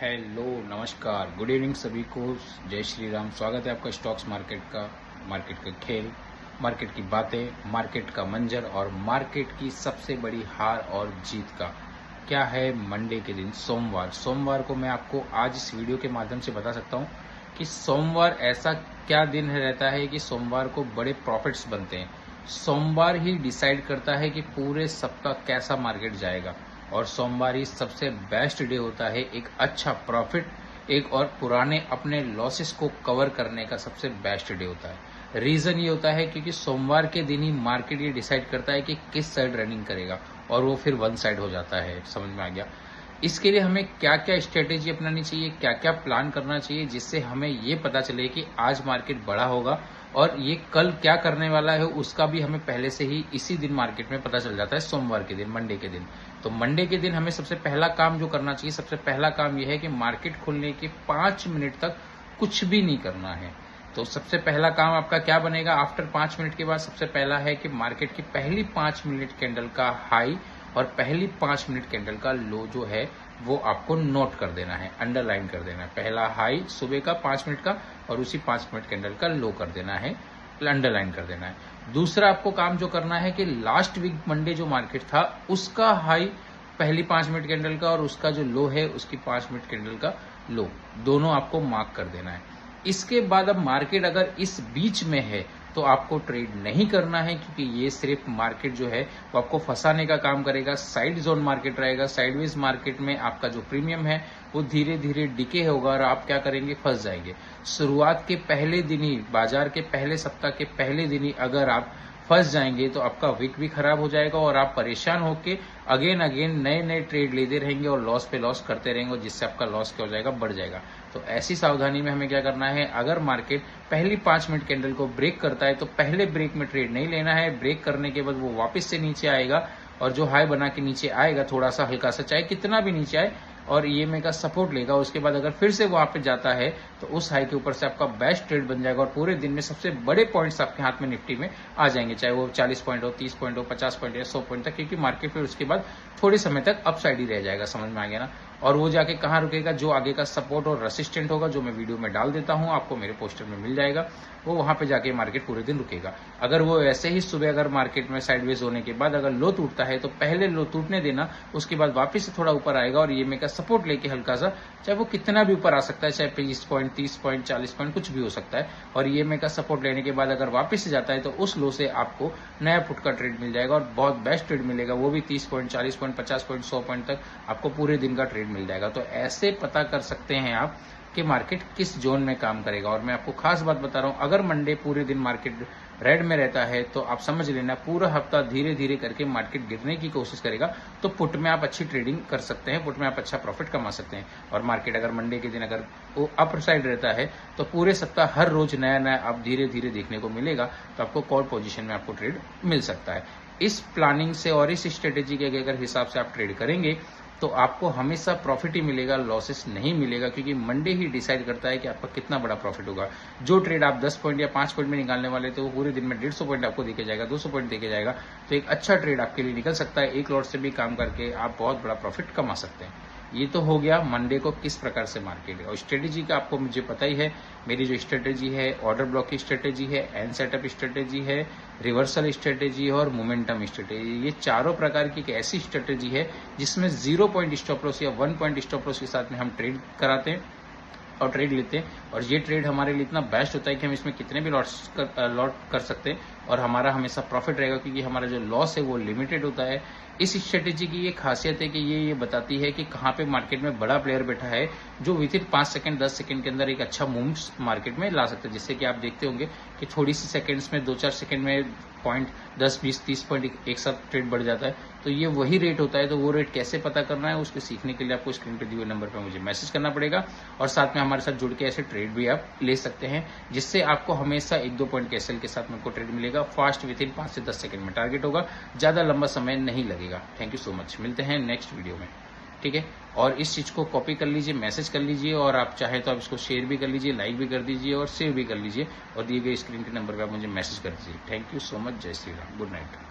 Hello, नमस्कार, good evening सभी को। जय श्री राम। स्वागत है आपका स्टॉक्स मार्केट का खेल, मार्केट की बातें, मार्केट का मंजर और मार्केट की सबसे बड़ी हार और जीत का। क्या है मंडे के दिन, सोमवार को मैं आपको आज इस वीडियो के माध्यम से बता सकता हूँ कि सोमवार ऐसा क्या दिन रहता है कि सोमवार को बड़े प्रॉफिट्स बनते हैं। सोमवार ही डिसाइड करता है कि पूरे सप्ताह कैसा मार्केट जाएगा और सोमवार ही सबसे बेस्ट डे होता है एक अच्छा प्रॉफिट, एक और पुराने अपने लॉसेस को कवर करने का सबसे बेस्ट डे होता है। रीजन ये होता है क्योंकि सोमवार के दिन ही मार्केट ये डिसाइड करता है कि किस साइड रनिंग करेगा और वो फिर वन साइड हो जाता है। समझ में आ गया? इसके लिए हमें क्या क्या स्ट्रेटेजी अपनानी चाहिए, क्या क्या प्लान करना चाहिए, जिससे हमें ये पता चले कि आज मार्केट बड़ा होगा और ये कल क्या करने वाला है उसका भी हमें पहले से ही इसी दिन मार्केट में पता चल जाता है, सोमवार के दिन, मंडे के दिन। तो मंडे के दिन हमें सबसे पहला काम जो करना चाहिए, सबसे पहला काम यह है कि मार्केट खुलने के 5 मिनट तक कुछ भी नहीं करना है। तो सबसे पहला काम आपका क्या बनेगा आफ्टर 5 मिनट के बाद? सबसे पहला है कि मार्केट की पहली 5 मिनट कैंडल का हाई और पहली 5 मिनट कैंडल का लो जो है वो आपको नोट कर देना है, अंडरलाइन कर देना है। पहला हाई सुबह का 5 मिनट का और उसी 5 मिनट कैंडल का लो कर देना है, अंडरलाइन कर देना है। दूसरा आपको काम जो करना है कि लास्ट वीक मंडे जो मार्केट था उसका हाई पहली 5 मिनट कैंडल का और उसका जो लो है उसकी 5 मिनट कैंडल का लो, दोनों आपको मार्क कर देना है। इसके बाद अब मार्केट अगर इस बीच में है तो आपको ट्रेड नहीं करना है, क्योंकि ये सिर्फ मार्केट जो है वो आपको फंसाने का काम करेगा। साइड जोन मार्केट रहेगा, साइडवेज मार्केट में आपका जो प्रीमियम है वो धीरे धीरे डिके होगा और आप क्या करेंगे, फंस जाएंगे। शुरुआत के पहले दिन ही, बाजार के पहले सप्ताह के पहले दिन ही अगर आप फंस जाएंगे तो आपका वीक भी खराब हो जाएगा और आप परेशान होकर अगेन नए नए ट्रेड लेते रहेंगे और लॉस पे लॉस करते रहेंगे, जिससे आपका लॉस क्या हो जाएगा, बढ़ जाएगा। तो ऐसी सावधानी में हमें क्या करना है, अगर मार्केट पहली 5 मिनट कैंडल को ब्रेक करता है तो पहले ब्रेक में ट्रेड नहीं लेना है। ब्रेक करने के बाद वो वापस से नीचे आएगा और जो हाई बना के नीचे आएगा, थोड़ा सा हल्का सा, चाहे कितना भी नीचे आए, और ईएमए का सपोर्ट लेगा। उसके बाद अगर फिर से वहां पे जाता है तो उस हाई के ऊपर से आपका बेस्ट ट्रेड बन जाएगा और पूरे दिन में सबसे बड़े पॉइंट्स आपके हाथ में निफ्टी में आ जाएंगे, चाहे वो 40 पॉइंट हो, 30 पॉइंट हो, 50 पॉइंट या 100 पॉइंट तक, क्योंकि मार्केट फिर उसके बाद थोड़े समय तक अपसाइड ही रह जाएगा। समझ में आ गया ना? और वो जाके कहाँ रुकेगा, जो आगे का सपोर्ट और रेसिस्टेंट होगा, जो मैं वीडियो में डाल देता हूँ, आपको मेरे पोस्टर में मिल जाएगा, वो वहां पे जाके मार्केट पूरे दिन रुकेगा। अगर वो ऐसे ही सुबह अगर मार्केट में साइडवेज होने के बाद अगर लो टूटता है तो पहले लो टूटने देना, उसके बाद वापस से थोड़ा ऊपर आएगा और ईएमए का सपोर्ट लेके हल्का सा, चाहे वो कितना भी ऊपर आ सकता है, चाहे 20 पॉइंट, 30 पॉइंट, 40 पॉइंट, कुछ भी हो सकता है। और ईएमए का सपोर्ट लेने के बाद अगर वापस से जाता है तो उस लो से आपको नया पुट का ट्रेड मिल जाएगा और बहुत बेस्ट ट्रेड मिलेगा, वो भी 30 पॉइंट, 40 पॉइंट, 50 पॉइंट, 100 पॉइंट तक आपको पूरे दिन का ट्रेड मिल जाएगा। तो ऐसे पता कर सकते हैं आप कि मार्केट किस जोन में काम करेगा। और मैं आपको खास बात बता रहा हूं, अगर मंडे पूरे दिन मार्केट रेड में रहता है तो आप समझ लेना पूरा हफ्ता धीरे धीरे करके मार्केट गिरने की कोशिश करेगा। तो पुट में आप अच्छी ट्रेडिंग कर सकते हैं, पुट में आप अच्छा प्रॉफिट कमा सकते हैं। और मार्केट अगर मंडे के दिन अगर वो अपर साइड रहता है तो पूरे सप्ताह हर रोज नया नया आप धीरे धीरे देखने को मिलेगा, तो आपको कॉल पोजीशन में आपको ट्रेड मिल सकता है। इस प्लानिंग से और इस स्ट्रेटेजी के अगर हिसाब से आप ट्रेड करेंगे तो आपको हमेशा प्रॉफिट ही मिलेगा, लॉसेस नहीं मिलेगा, क्योंकि मंडे ही डिसाइड करता है कि आपका कितना बड़ा प्रॉफिट होगा। जो ट्रेड आप 10 पॉइंट या 5 पॉइंट में निकालने वाले थे वो पूरे दिन में 150 पॉइंट आपको देके जाएगा, 200 पॉइंट देके जाएगा। तो एक अच्छा ट्रेड आपके लिए निकल सकता है। एक लॉट से भी काम करके आप बहुत बड़ा प्रॉफिट कमा सकते हैं। ये तो हो गया मंडे को किस प्रकार से मार्केट है। और स्ट्रेटेजी का आपको मुझे पता ही है, मेरी जो स्ट्रेटेजी है, ऑर्डर ब्लॉक की स्ट्रेटेजी है, एंड सेटअप स्ट्रेटेजी है, रिवर्सल स्ट्रेटेजी है और मोमेंटम स्ट्रेटेजी, ये चारों प्रकार की एक ऐसी स्ट्रेटेजी है जिसमें 0 पॉइंट स्टॉप लॉस या 1 पॉइंट स्टॉप लॉस के साथ में हम ट्रेड कराते हैं और ट्रेड लेते हैं। और ये ट्रेड हमारे लिए इतना बेस्ट होता है कि हम इसमें कितने भी लॉट कर सकते हैं और हमारा हमेशा प्रॉफिट रहेगा, क्योंकि हमारा जो लॉस है वो लिमिटेड होता है। इस स्ट्रेटेजी की ये खासियत है कि ये बताती है कि कहाँ पे मार्केट में बड़ा प्लेयर बैठा है जो विद इन 5 सेकंड, 10 सेकंड के अंदर एक अच्छा मूव मार्केट में ला सकते हैं। जिससे कि आप देखते होंगे कि थोड़ी सी सेकंड्स में, 2-4 सेकंड में पॉइंट 10, 20, 30 पॉइंट एक साथ ट्रेड बढ़ जाता है। तो ये वही रेट होता है। तो वो रेट कैसे पता करना है उसको सीखने के लिए आपको स्क्रीन पे दिए हुए नंबर पर मुझे मैसेज करना पड़ेगा और साथ में हमारे साथ जुड़ के ऐसे ट्रेड भी आप ले सकते हैं, जिससे आपको हमेशा 1-2 पॉइंट के एसएल के साथ में आपको ट्रेड मिलेगा। फास्ट विद इन 5 से 10 सेकंड में टारगेट होगा, ज्यादा लंबा समय नहीं लगेगा। थैंक यू सो मच, मिलते हैं नेक्स्ट वीडियो में, ठीक है। और इस चीज को कॉपी कर लीजिए, मैसेज कर लीजिए और आप चाहे तो आप इसको शेयर भी कर लीजिए, लाइक भी कर दीजिए और सेव भी कर लीजिए और दिए गए स्क्रीन के नंबर पर आप मुझे मैसेज कर दीजिए। थैंक यू सो मच, जय श्री राम, गुड नाइट।